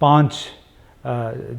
5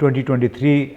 2023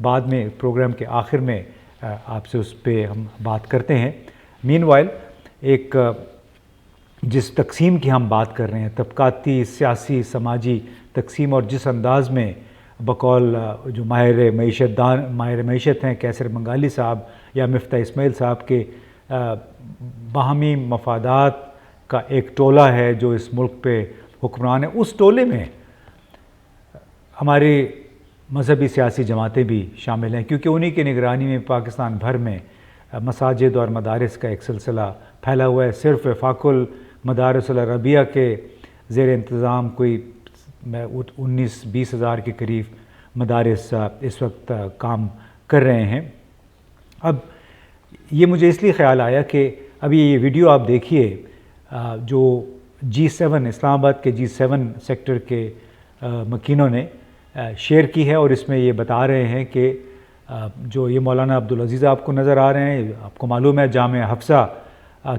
بعد میں پروگرام کے آخر میں آپ سے اس پہ ہم بات کرتے ہیں۔ مین وائل ایک جس تقسیم کی ہم بات کر رہے ہیں، طبقاتی سیاسی سماجی تقسیم، اور جس انداز میں بقول جو ماہر معیشت ہیں کیسر بنگالی صاحب یا مفتاح اسماعیل صاحب کے باہمی مفادات کا ایک ٹولہ ہے جو اس ملک پہ حکمران ہے، اس ٹولے میں ہماری مذہبی سیاسی جماعتیں بھی شامل ہیں، کیونکہ انہی کی نگرانی میں پاکستان بھر میں مساجد اور مدارس کا ایک سلسلہ پھیلا ہوا ہے۔ صرف وفاق المدارس العربیہ کے زیر انتظام کوئی 19-20 ہزار کے قریب مدارس اس وقت کام کر رہے ہیں۔ اب یہ مجھے اس لیے خیال آیا کہ ابھی یہ ویڈیو آپ دیکھیے جو G7 اسلام آباد کے G7 سیکٹر کے مکینوں نے شیئر کی ہے، اور اس میں یہ بتا رہے ہیں کہ جو یہ مولانا عبدالعزیز آپ کو نظر آ رہے ہیں، آپ کو معلوم ہے جامعہ حفصہ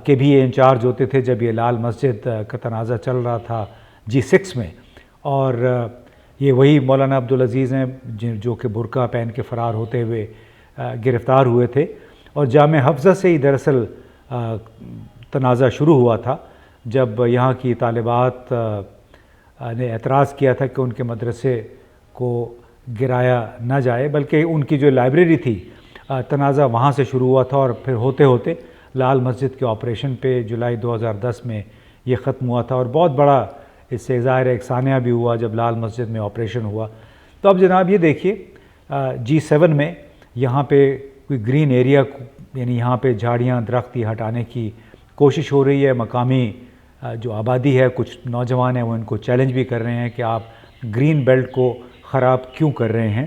کے بھی یہ انچارج ہوتے تھے جب یہ لال مسجد کا تنازع چل رہا تھا G6 میں، اور یہ وہی مولانا عبدالعزیز ہیں جو کہ برقع پہن کے فرار ہوتے ہوئے گرفتار ہوئے تھے، اور جامعہ حفصہ سے ہی دراصل تنازع شروع ہوا تھا جب یہاں کی طالبات نے اعتراض کیا تھا کہ ان کے مدرسے کو گرایا نہ جائے، بلکہ ان کی جو لائبریری تھی تنازع وہاں سے شروع ہوا تھا، اور پھر ہوتے ہوتے لال مسجد کے آپریشن پہ جولائی 2010 میں یہ ختم ہوا تھا، اور بہت بڑا اس سے ظاہر ایک سانحہ بھی ہوا جب لال مسجد میں آپریشن ہوا۔ تو اب جناب یہ دیکھیے G7 میں یہاں پہ کوئی گرین ایریا یعنی یہاں پہ جھاڑیاں درختی ہٹانے کی کوشش ہو رہی ہے، مقامی جو آبادی ہے کچھ نوجوان ہیں وہ ان کو چیلنج بھی کر رہے ہیں کہ آپ گرین بیلٹ کو خراب کیوں کر رہے ہیں،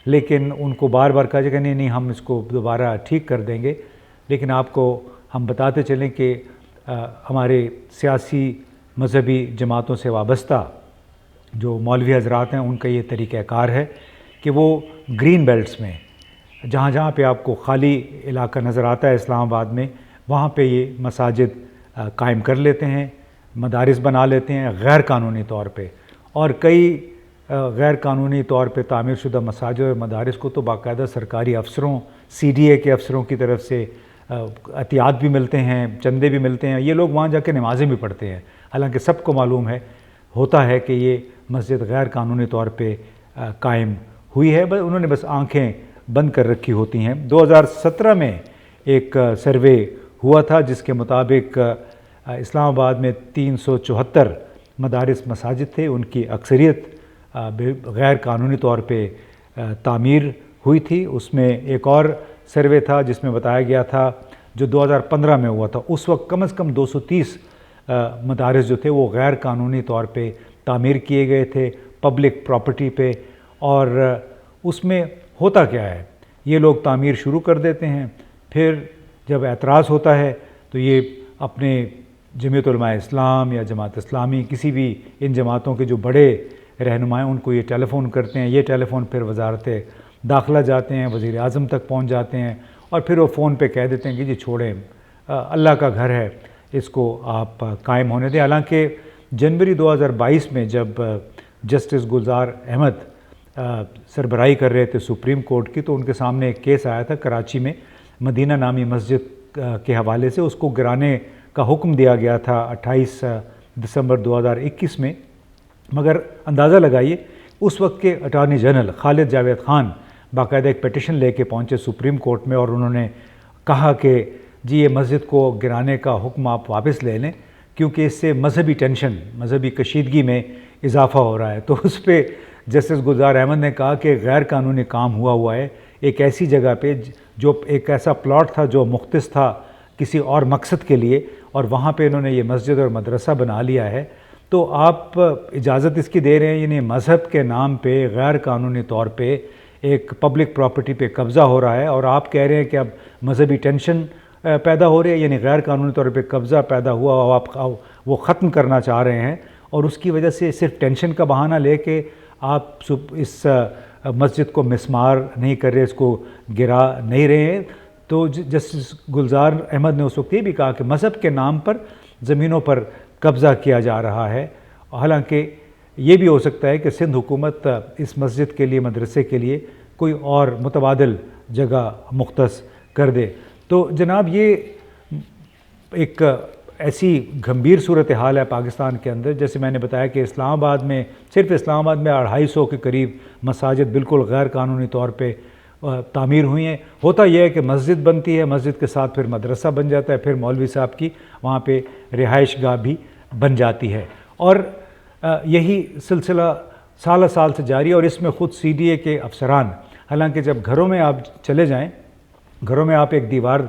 لیکن ان کو بار بار کہا جائے کہ نہیں ہم اس کو دوبارہ ٹھیک کر دیں گے۔ لیکن آپ کو ہم بتاتے چلیں کہ ہمارے سیاسی مذہبی جماعتوں سے وابستہ جو مولوی حضرات ہیں ان کا یہ طریقہ کار ہے کہ وہ گرین بیلٹس میں جہاں جہاں پہ آپ کو خالی علاقہ نظر آتا ہے اسلام آباد میں، وہاں پہ یہ مساجد قائم کر لیتے ہیں، مدارس بنا لیتے ہیں غیر قانونی طور پہ، اور کئی غیر قانونی طور پہ تعمیر شدہ مساجد اور مدارس کو تو باقاعدہ سرکاری افسروں CDA کے افسروں کی طرف سے عطیات بھی ملتے ہیں، چندے بھی ملتے ہیں، یہ لوگ وہاں جا کے نمازیں بھی پڑھتے ہیں، حالانکہ سب کو معلوم ہوتا ہے کہ یہ مسجد غیر قانونی طور پہ قائم ہوئی ہے، انہوں نے بس آنکھیں بند کر رکھی ہوتی ہیں۔ 2017 میں ایک سروے ہوا تھا جس کے مطابق اسلام آباد میں 374 مدارس مساجد تھے، ان کی اکثریت غیر قانونی طور پہ تعمیر ہوئی تھی۔ اس میں ایک اور سروے تھا جس میں بتایا گیا تھا جو 2015 میں ہوا تھا، اس وقت کم از کم 230 مدارس جو تھے وہ غیر قانونی طور پہ تعمیر کیے گئے تھے پبلک پراپرٹی پہ، اور اس میں ہوتا کیا ہے، یہ لوگ تعمیر شروع کر دیتے ہیں، پھر جب اعتراض ہوتا ہے تو یہ اپنے جمعیت علماء اسلام یا جماعت اسلامی کسی بھی ان جماعتوں کے جو بڑے رہنما ہیں ان کو یہ ٹیلی فون کرتے ہیں، یہ ٹیلی فون پھر وزارت داخلہ جاتے ہیں، وزیر اعظم تک پہنچ جاتے ہیں، اور پھر وہ فون پہ کہہ دیتے ہیں کہ جی چھوڑیں، اللہ کا گھر ہے، اس کو آپ قائم ہونے دیں۔ حالانکہ جنوری 2022 میں جب جسٹس گلزار احمد سربراہی کر رہے تھے سپریم کورٹ کی، تو ان کے سامنے ایک کیس آیا تھا کراچی میں مدینہ نامی مسجد کے حوالے سے، اس کو گرانے کا حکم دیا گیا تھا 28 دسمبر 2021 میں، مگر اندازہ لگائیے اس وقت کے اٹارنی جنرل خالد جاوید خان باقاعدہ ایک پیٹیشن لے کے پہنچے سپریم کورٹ میں، اور انہوں نے کہا کہ جی یہ مسجد کو گرانے کا حکم آپ واپس لے لیں کیونکہ اس سے مذہبی ٹینشن، مذہبی کشیدگی میں اضافہ ہو رہا ہے۔ تو اس پہ جسٹس گلزار احمد نے کہا کہ غیر قانونی کام ہوا ہے ایک ایسی جگہ پہ جو ایک ایسا پلاٹ تھا جو مختص تھا کسی اور مقصد کے لیے، اور وہاں پہ انہوں نے یہ مسجد اور مدرسہ بنا لیا ہے، تو آپ اجازت اس کی دے رہے ہیں، یعنی مذہب کے نام پہ غیر قانونی طور پہ ایک پبلک پراپرٹی پہ قبضہ ہو رہا ہے، اور آپ کہہ رہے ہیں کہ اب مذہبی ٹینشن پیدا ہو رہی ہے، یعنی غیر قانونی طور پہ قبضہ پیدا ہوا اور آپ وہ ختم کرنا چاہ رہے ہیں، اور اس کی وجہ سے صرف ٹینشن کا بہانہ لے کے آپ اس مسجد کو مسمار نہیں کر رہے، اس کو گرا نہیں رہے ہیں۔ تو جسٹس گلزار احمد نے اس وقت یہ بھی کہا کہ مذہب کے نام پر زمینوں پر قبضہ کیا جا رہا ہے، حالانکہ یہ بھی ہو سکتا ہے کہ سندھ حکومت اس مسجد کے لیے، مدرسے کے لیے کوئی اور متبادل جگہ مختص کر دے۔ تو جناب یہ ایک ایسی گھمبیر صورتحال ہے پاکستان کے اندر، جیسے میں نے بتایا کہ اسلام آباد میں، صرف اسلام آباد میں 250 کے قریب مساجد بالکل غیر قانونی طور پہ تعمیر ہوئی ہیں۔ ہوتا یہ ہے کہ مسجد بنتی ہے، مسجد کے ساتھ پھر مدرسہ بن جاتا ہے، پھر مولوی صاحب کی وہاں پہ رہائش گاہ بھی بن جاتی ہے، اور یہی سلسلہ سالہ سال سے جاری ہے۔ اور اس میں خود CDA کے افسران، حالانکہ جب گھروں میں آپ چلے جائیں، گھروں میں آپ ایک دیوار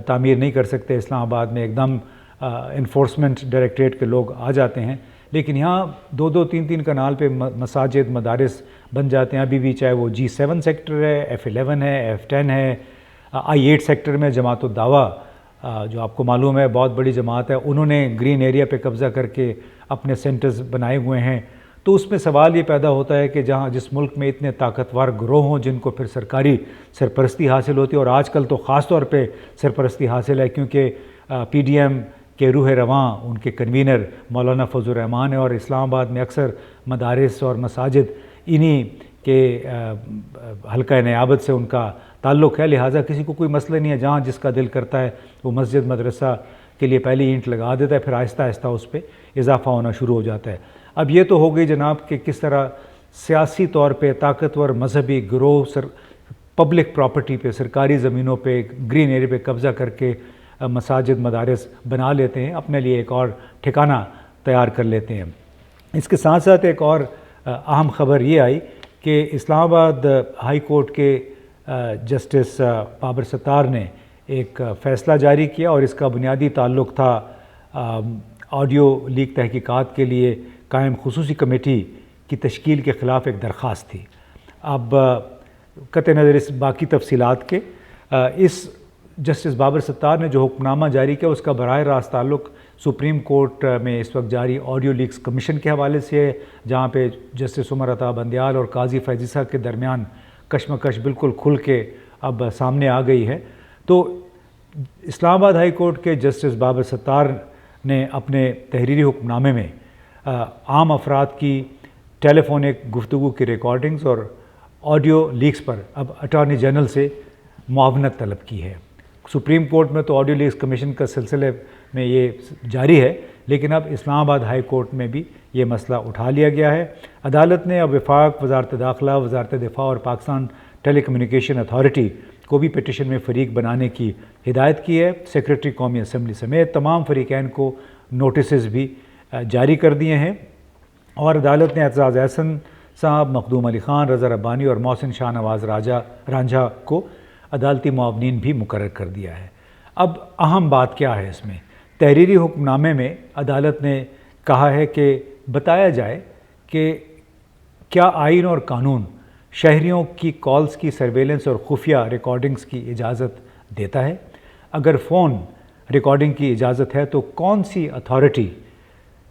تعمیر نہیں کر سکتے اسلام آباد میں، ایک دم انفورسمنٹ ڈائریکٹریٹ کے لوگ آ جاتے ہیں، لیکن یہاں 2-2 3-3 کنال پہ مساجد مدارس بن جاتے ہیں ابھی بھی، چاہے وہ G7 سیکٹر ہے، F11 ہے، F10 ہے، I8 سیکٹر میں جماعت الدعوہ جو آپ کو معلوم ہے بہت بڑی جماعت ہے، انہوں نے گرین ایریا پہ قبضہ کر کے اپنے سینٹرز بنائے ہوئے ہیں۔ تو اس میں سوال یہ پیدا ہوتا ہے کہ جس ملک میں اتنے طاقتور گروہ ہوں جن کو پھر سرکاری سرپرستی حاصل ہوتی ہے، اور آج کل تو خاص طور پہ سرپرستی حاصل ہے کیونکہ PDM کے روح رواں ان کے کنوینر مولانا فضل الرحمان ہے، اور اسلام آباد میں اکثر مدارس اور مساجد انہی کے حلقہ نیابت سے ان کا تعلق ہے، لہٰذا کسی کو کوئی مسئلہ نہیں ہے، جہاں جس کا دل کرتا ہے وہ مسجد مدرسہ کے لیے پہلی اینٹ لگا دیتا ہے، پھر آہستہ آہستہ اس پہ اضافہ ہونا شروع ہو جاتا ہے۔ اب یہ تو ہو گئی جناب کہ کس طرح سیاسی طور پہ طاقتور مذہبی گروہ پبلک پراپرٹی پہ، سرکاری زمینوں پہ، گرین ایریا پہ قبضہ کر کے مساجد مدارس بنا لیتے ہیں، اپنے لیے ایک اور ٹھکانہ تیار کر لیتے ہیں۔ اس کے ساتھ ساتھ ایک اور اہم خبر یہ آئی کہ اسلام آباد ہائی کورٹ کے جسٹس بابر ستار نے ایک فیصلہ جاری کیا، اور اس کا بنیادی تعلق تھا آڈیو لیک تحقیقات کے لیے قائم خصوصی کمیٹی کی تشکیل کے خلاف ایک درخواست تھی۔ اب قطع نظر اس باقی تفصیلات کے، اس جسٹس بابر ستار نے جو حکم نامہ جاری کیا اس کا براہ راست تعلق سپریم کورٹ میں اس وقت جاری آڈیو لیکس کمیشن کے حوالے سے ہے، جہاں پہ جسٹس عمر عطا بندیال اور قاضی فیضی صاحب کے درمیان کشمکش بالکل کھل کے اب سامنے آ گئی ہے۔ تو اسلام آباد ہائی کورٹ کے جسٹس بابر ستار نے اپنے تحریری حکم نامے میں عام افراد کی ٹیلی فونک گفتگو کی ریکارڈنگز اور آڈیو لیکس پر اب اٹارنی جنرل سے معاونت طلب کی ہے۔ سپریم کورٹ میں تو آڈیو لیکس کمیشن کا سلسلے میں یہ جاری ہے، لیکن اب اسلام آباد ہائی کورٹ میں بھی یہ مسئلہ اٹھا لیا گیا ہے۔ عدالت نے اب وفاق، وزارت داخلہ، وزارت دفاع اور پاکستان ٹیلی کمیونیکیشن اتھارٹی کو بھی پٹیشن میں فریق بنانے کی ہدایت کی ہے۔ سیکریٹری قومی اسمبلی سمیت تمام فریقین کو نوٹسز بھی جاری کر دیے ہیں، اور عدالت نے اعتزاز احسن صاحب، مخدوم علی خان، رضا ربانی اور محسن شاہ نواز رانجھا کو عدالتی معاونین بھی مقرر کر دیا ہے۔ اب اہم بات کیا ہے اس میں؟ تحریری حکم نامے میں عدالت نے کہا ہے کہ بتایا جائے کہ کیا آئین اور قانون شہریوں کی کالز کی سرویلنس اور خفیہ ریکارڈنگز کی اجازت دیتا ہے؟ اگر فون ریکارڈنگ کی اجازت ہے تو کون سی اتھارٹی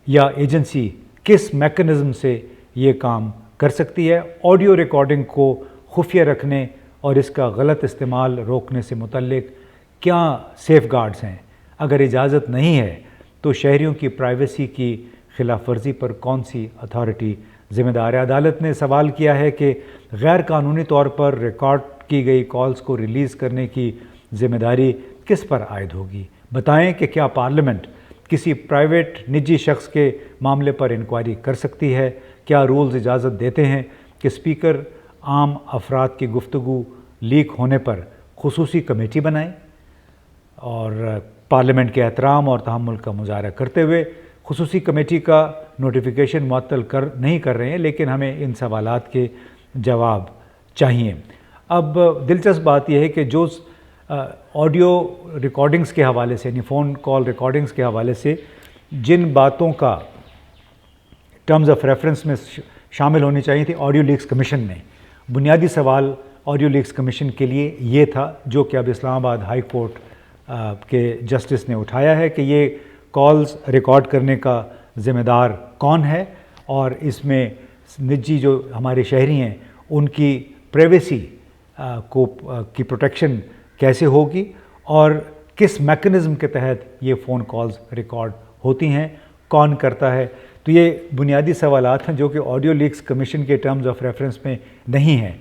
یا ایجنسی کس میکنزم سے یہ کام کر سکتی ہے؟ آڈیو ریکارڈنگ کو خفیہ رکھنے اور اس کا غلط استعمال روکنے سے متعلق کیا سیف گارڈز ہیں؟ اگر اجازت نہیں ہے تو شہریوں کی پرائیویسی کی خلاف ورزی پر کون سی اتھارٹی ذمہ دار ہے؟ عدالت نے سوال کیا ہے کہ غیر قانونی طور پر ریکارڈ کی گئی کالز کو ریلیز کرنے کی ذمہ داری کس پر عائد ہوگی؟ بتائیں کہ کیا پارلیمنٹ کسی پرائیویٹ نجی شخص کے معاملے پر انکوائری کر سکتی ہے؟ کیا رولز اجازت دیتے ہیں کہ اسپیکر عام افراد کی گفتگو لیک ہونے پر خصوصی کمیٹی بنائیں؟ اور پارلیمنٹ کے احترام اور تحمل کا مظاہرہ کرتے ہوئے خصوصی کمیٹی کا نوٹیفیکیشن معطل نہیں کر رہے ہیں، لیکن ہمیں ان سوالات کے جواب چاہیے۔ اب دلچسپ بات یہ ہے کہ جو آڈیو ریکارڈنگز کے حوالے سے، یعنی فون کال ریکارڈنگز کے حوالے سے جن باتوں کا ٹرمز آف ریفرنس میں شامل ہونی چاہیے تھی آڈیو لیکس کمیشن نے، بنیادی سوال آڈیو لیکس کمیشن کے لیے یہ تھا، جو کہ اب اسلام آباد ہائی کورٹ کے جسٹس نے اٹھایا ہے کہ یہ کالز ریکارڈ کرنے کا ذمہ دار کون ہے، اور اس میں نجی جو ہمارے شہری ہیں ان کی پرائیویسی کی پروٹیکشن کیسے ہوگی، اور کس میکنزم کے تحت یہ فون کالز ریکارڈ ہوتی ہیں، کون کرتا ہے۔ تو یہ بنیادی سوالات ہیں جو کہ آڈیو لیکس کمیشن کے ٹرمز آف ریفرنس میں نہیں ہیں۔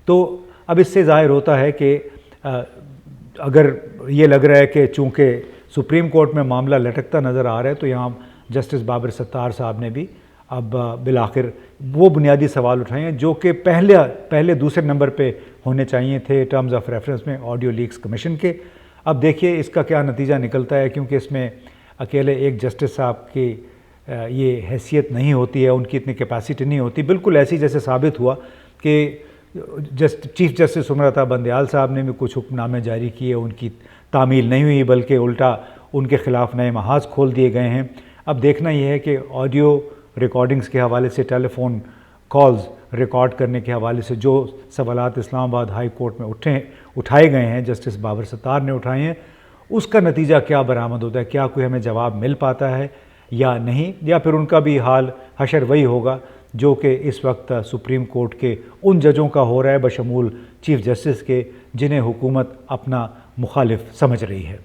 تو اب اس سے ظاہر ہوتا ہے کہ اگر یہ لگ رہا ہے کہ چونکہ سپریم کورٹ میں معاملہ لٹکتا نظر آ رہا ہے تو یہاں جسٹس بابر ستار صاحب نے بھی اب بالآخر وہ بنیادی سوال اٹھائے ہیں جو کہ پہلے دوسرے نمبر پہ ہونے چاہیے تھے ٹرمز آف ریفرنس میں آڈیو لیکس کمیشن کے۔ اب دیکھیے اس کا کیا نتیجہ نکلتا ہے، کیونکہ اس میں اکیلے ایک جسٹس صاحب کی یہ حیثیت نہیں ہوتی ہے، ان کی اتنی کیپیسٹی نہیں ہوتی، بالکل ایسی جیسے ثابت ہوا کہ چیف جسٹس عمر عطا بندیال صاحب نے بھی کچھ حکم نامے جاری کیے، ان کی تعمیل نہیں ہوئی بلکہ الٹا ان کے خلاف نئے محاذ کھول دیے گئے ہیں۔ اب دیکھنا یہ ہے کہ آڈیو ریکارڈنگز کے حوالے سے، ٹیلی فون کالز ریکارڈ کرنے کے حوالے سے جو سوالات اسلام آباد ہائی کورٹ میں اٹھائے گئے ہیں، جسٹس بابر ستار نے اٹھائے ہیں، اس کا نتیجہ کیا برآمد ہوتا ہے، کیا کوئی ہمیں جواب مل پاتا ہے یا نہیں، یا پھر ان کا بھی حال حشر وہی ہوگا جو کہ اس وقت سپریم کورٹ کے ان ججوں کا ہو رہا ہے بشمول چیف جسٹس کے، جنہیں حکومت اپنا مخالف سمجھ رہی ہے۔